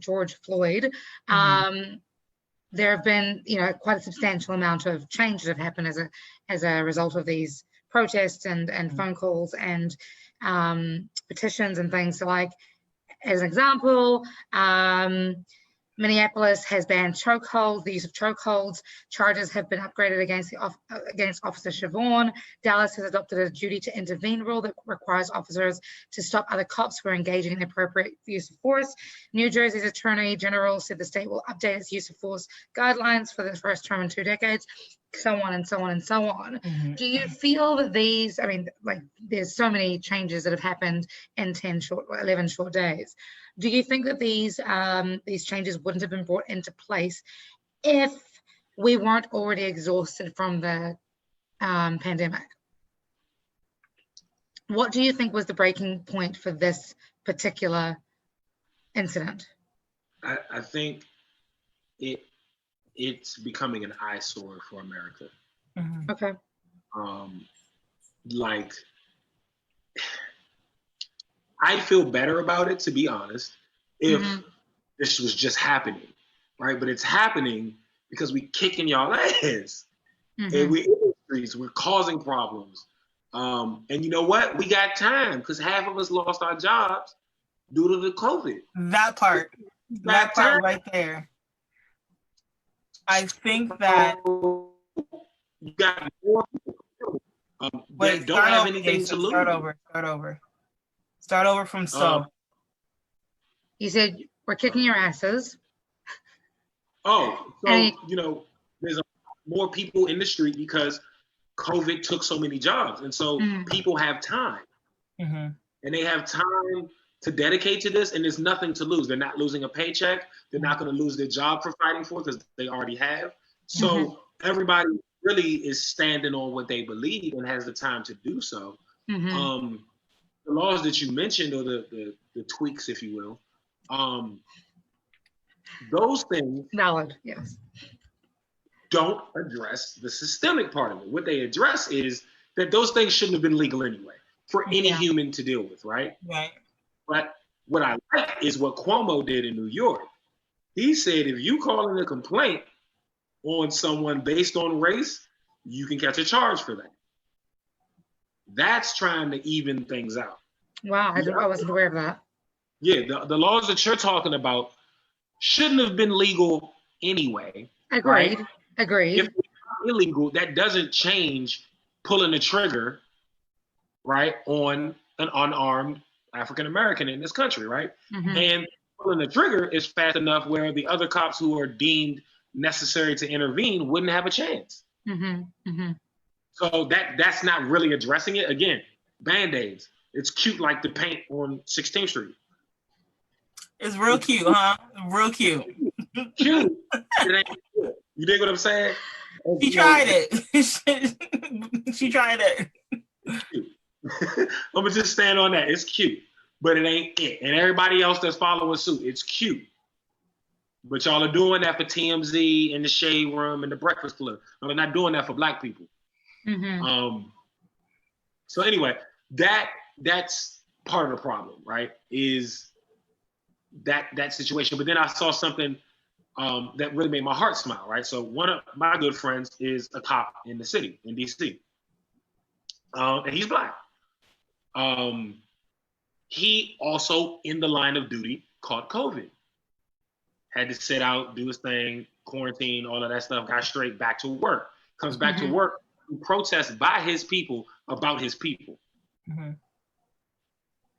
George Floyd, there have been, quite a substantial amount of change that have happened as a result of these protests and phone calls and petitions and things. So, like, as an example, Minneapolis has banned chokeholds, the use of chokeholds. Charges have been upgraded against Officer Siobhan. Dallas has adopted a duty to intervene rule that requires officers to stop other cops who are engaging in appropriate use of force. New Jersey's Attorney General said the state will update its use of force guidelines for the first time in 2 decades, so on and so on and so on. Mm-hmm. Do you feel that these, there's so many changes that have happened in 11 short days. Do you think that these changes wouldn't have been brought into place if we weren't already exhausted from the pandemic? What do you think was the breaking point for this particular incident? I think it's becoming an eyesore for America. Mm-hmm. Okay. I'd feel better about it, to be honest, if this was just happening, right? But it's happening because we kicking y'all ass. And we're in the streets, we're causing problems. And you know what? We got time because half of us lost our jobs due to the COVID. That part right there. I think that you got more people that don't have anything to lose. Start over from so. You said we're kicking your asses. There's more people in the street because COVID took so many jobs. And so people have time. Mm-hmm. And they have time to dedicate to this, and there's nothing to lose. They're not losing a paycheck. They're not going to lose their job for fighting for it because they already have. So everybody really is standing on what they believe and has the time to do so. Mm-hmm. The laws that you mentioned, or the tweaks, if you will, those things valid, yes, don't address the systemic part of it. What they address is that those things shouldn't have been legal anyway for any human to deal with, right? Right. But what I like is what Cuomo did in New York. He said, if you call in a complaint on someone based on race, you can catch a charge for that. That's trying to even things out. Wow, I wasn't aware of that. Yeah, the laws that you're talking about shouldn't have been legal anyway. Agreed. Right? If they're illegal, that doesn't change pulling the trigger right, on an unarmed African American in this country, right? Mm-hmm. And pulling the trigger is fast enough where the other cops who are deemed necessary to intervene wouldn't have a chance. Mm-hmm. Mm-hmm. So that's not really addressing it. Again, Band-Aids. It's cute like the paint on 16th Street. It's real cute, huh? Real cute. Cute. It ain't cute. You dig what I'm saying? She tried it. She tried it. Cute. I'm gonna just stand on that. It's cute, but it ain't it. And everybody else that's following suit, it's cute. But y'all are doing that for TMZ and the Shade Room and the Breakfast Club. No, they're not doing that for Black people. Mm-hmm. So anyway, that's part of the problem, right? Is that situation. But then I saw something that really made my heart smile, right? So one of my good friends is a cop in the city, in DC. And he's Black. He also, in the line of duty, caught COVID. Had to sit out, do his thing, quarantine, all of that stuff, got straight back to work. Comes back to work, protests by his people about his people.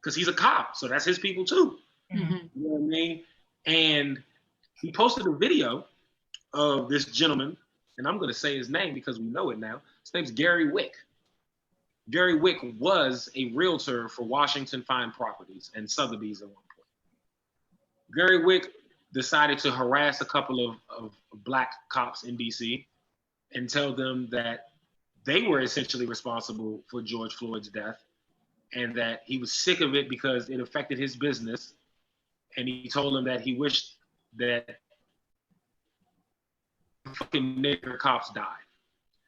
Because he's a cop, so that's his people too. Mm-hmm. You know what I mean? And he posted a video of this gentleman, and I'm going to say his name because we know it now. His name's Gary Wick. Gary Wick was a realtor for Washington Fine Properties and Sotheby's at one point. Gary Wick decided to harass a couple of Black cops in DC and tell them that they were essentially responsible for George Floyd's death and that he was sick of it because it affected his business. And he told them that he wished that fucking nigger cops died.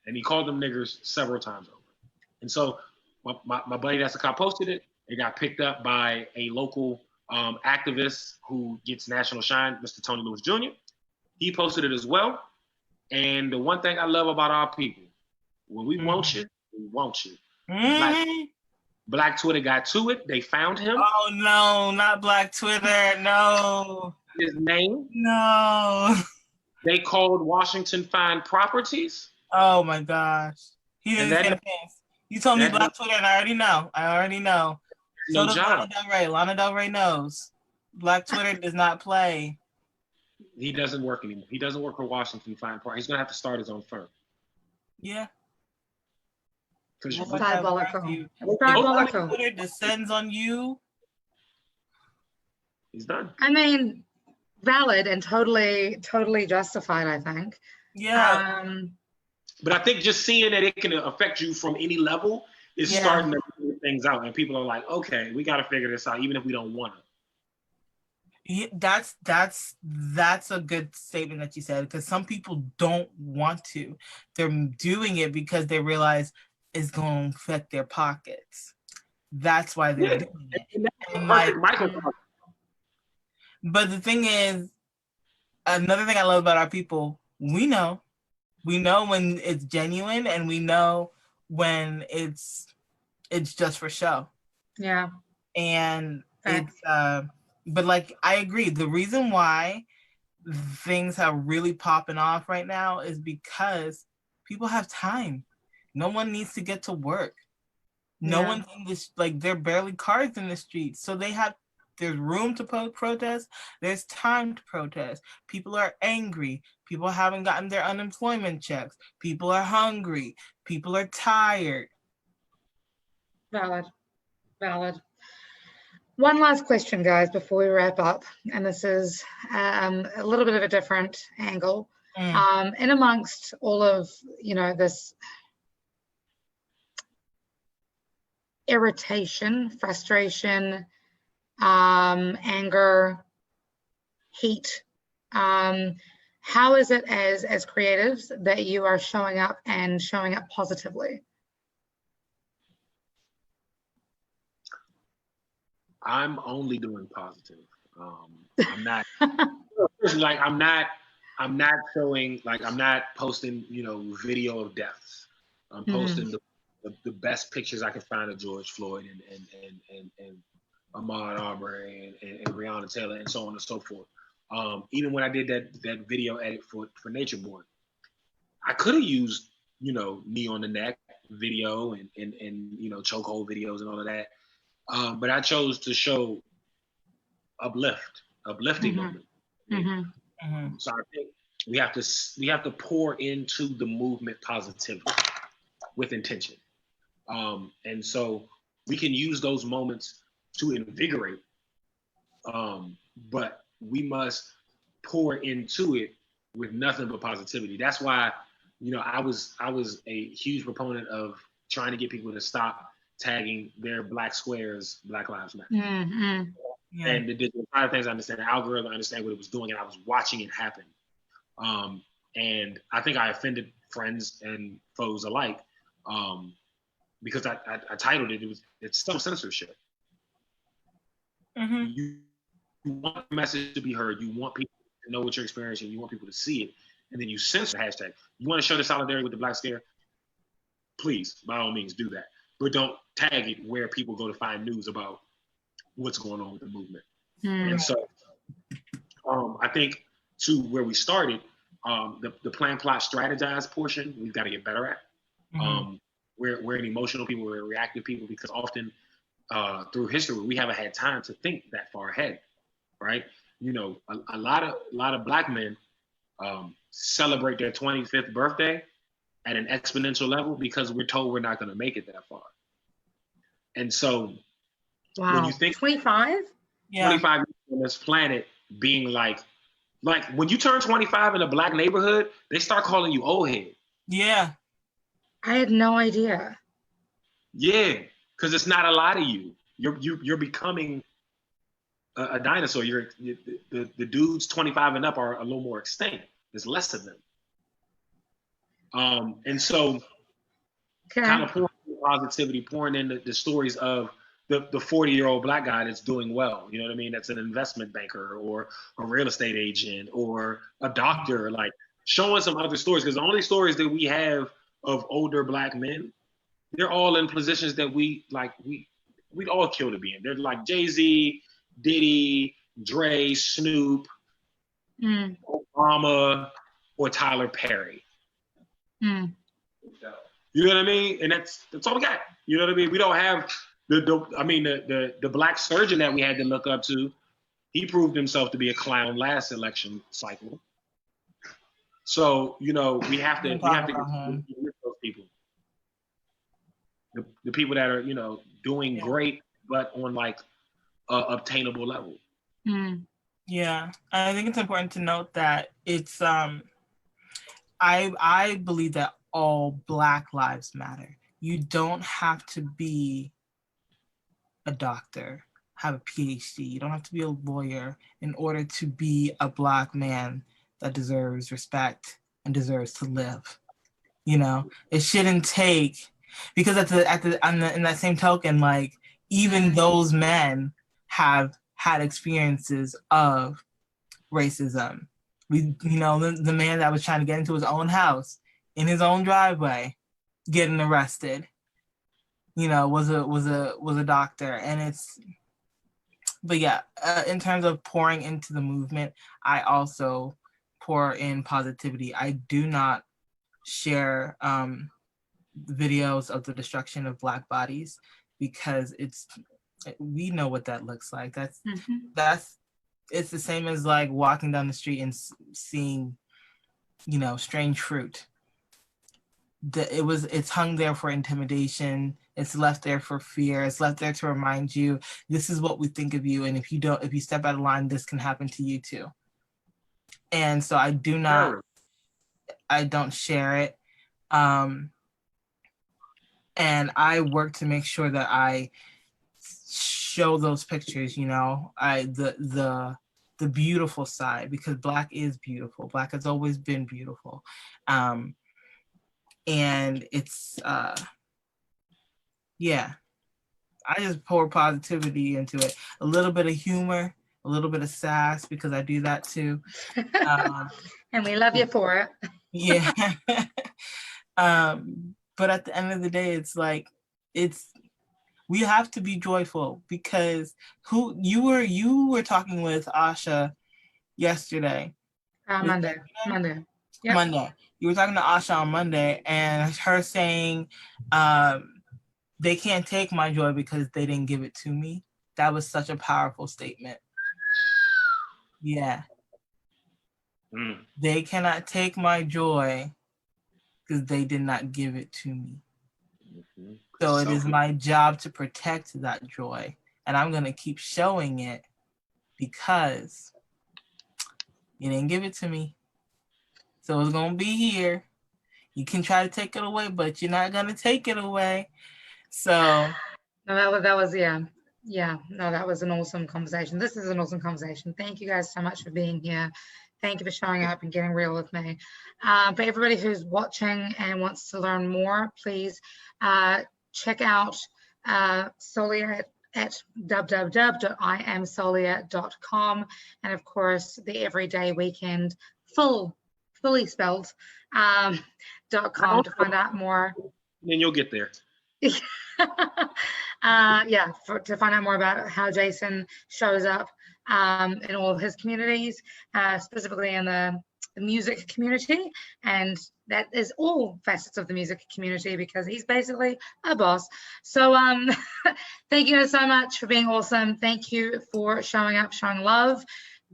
And he called them niggers several times over. And so my buddy that's a cop posted it. It got picked up by a local activist who gets national shine, Mr. Tony Lewis Jr. He posted it as well. And the one thing I love about our people, when we want you, we want you. Black Twitter got to it. They found him. Oh no, not Black Twitter. No. His name. No. They called Washington Fine Properties. Oh my gosh. He didn't stand a chance. You told me Black Twitter, and I already know. So does Lana Del Rey. Lana Del Rey knows. Black Twitter does not play. He doesn't work anymore. He doesn't work for Washington Fine Properties. He's gonna have to start his own firm. Yeah. That's If Twitter descends on you, he's done. I mean, valid and totally justified, I think. Yeah. But I think just seeing that it can affect you from any level is starting to figure things out. And people are like, okay, we got to figure this out, even if we don't want to. Yeah, that's a good statement that you said, because some people don't want to. They're doing it because they realize it's going to affect their pockets. That's why they're doing it. But the thing is, another thing I love about our people, we know when it's genuine, and we know when it's just for show. Yeah. And it's but like, I agree. The reason why things are really popping off right now is because people have time. No one needs to get to work. No one's in this, like, there are barely cars in the streets. So there's room to protest. There's time to protest. People are angry. People haven't gotten their unemployment checks. People are hungry. People are tired. Valid. One last question, guys, before we wrap up. And this is a little bit of a different angle. In amongst all of, this irritation, frustration, anger, heat, how is it as creatives that you are showing up positively? I'm only doing positive. I'm not like I'm not showing, like, I'm not posting, video of deaths. I'm posting the best pictures I can find of George Floyd and Ahmaud Arbery and Breonna Taylor and so on and so forth. Even when I did that video edit for Nature Boy, I could have used, knee on the neck, video and chokehold videos and all of that. But I chose to show uplifting moment. So I think we have to pour into the movement positively with intention. And so we can use those moments to invigorate, but we must pour into it with nothing but positivity. That's why, I was a huge proponent of trying to get people to stop tagging their black squares Black Lives Matter. Yeah. And the digital side of things, I understand the algorithm, I understand what it was doing, and I was watching it happen. And I think I offended friends and foes alike, because I titled it, it's self-censorship. You want the message to be heard, you want people to know what you're experiencing, you want people to see it, and then you censor the hashtag. You want to show the solidarity with the Black scare? Please, by all means, do that. But don't tag it where people go to find news about what's going on with the movement. And so I think to where we started, the plan, plot, strategize portion, we've got to get better at. We're an emotional people, we're reactive people, because often through history, we haven't had time to think that far ahead, right? A lot of Black men celebrate their 25th birthday at an exponential level because we're told we're not going to make it that far. And so when you think 25? 25 years on this planet being like when you turn 25 in a Black neighborhood, they start calling you old head. Yeah. I had no idea. Yeah, because it's not a lot of you. You're becoming a dinosaur. The dudes 25 and up are a little more extinct. There's less of them. And so kind of pouring in positivity, pouring in the stories of the 40-year-old Black guy that's doing well. You know what I mean? That's an investment banker or a real estate agent or a doctor, like showing some other stories, because the only stories that we have of older Black men, they're all in positions that we'd all kill to be in. They're like Jay-Z, Diddy, Dre, Snoop, Obama, or Tyler Perry. You know what I mean? And that's all we got. You know what I mean? We don't have the Black surgeon that we had to look up to. He proved himself to be a clown last election cycle. So we have to get those people. The people that are doing great, but on like obtainable level. Yeah, I think it's important to note that it's I believe that all Black lives matter. You don't have to be a doctor, have a PhD. You don't have to be a lawyer in order to be a Black man that deserves respect and deserves to live. It shouldn't take, because in that same token, like even those men have had experiences of racism. The man that was trying to get into his own house in his own driveway, getting arrested, was a doctor. And in terms of pouring into the movement, I also pour in positivity. I do not share videos of the destruction of Black bodies, because we know what that looks like. It's the same as like walking down the street and seeing, strange fruit. It's hung there for intimidation. It's left there for fear. It's left there to remind you, this is what we think of you. And if you step out of line, this can happen to you too. And so I don't share it. And I work to make sure that I show those pictures, the beautiful side, because Black is beautiful. Black has always been beautiful. And it's, I just pour positivity into it. A little bit of humor, a little bit of sass, because I do that too. And we love you for it. Yeah. But at the end of the day, it's like, we have to be joyful, because you were talking with Asha yesterday. Monday. Yep. Monday. You were talking to Asha on Monday, and her saying, they can't take my joy because they didn't give it to me. That was such a powerful statement. Yeah. They cannot take my joy because they did not give it to me. So it is my job to protect that joy. And I'm going to keep showing it because you didn't give it to me. So it's going to be here. You can try to take it away, but you're not going to take it away. So. No, that was, yeah. Yeah, no, that was an awesome conversation. This is an awesome conversation. Thank you guys so much for being here. Thank you for showing up and getting real with me. For everybody who's watching and wants to learn more, please check out Solia at www.iamsolia.com, and of course the Everyday Weekend fully spelled .com to find out more. Then you'll get there. Yeah, to find out more about how Jason shows up in all of his communities, specifically in the music community, and that is all facets of the music community because he's basically a boss. So thank you guys so much for being awesome. Thank you for showing up, showing love.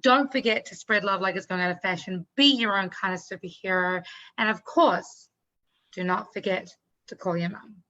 Don't forget to spread love like it's going out of fashion. Be your own kind of superhero, and of course, do not forget to call your mom.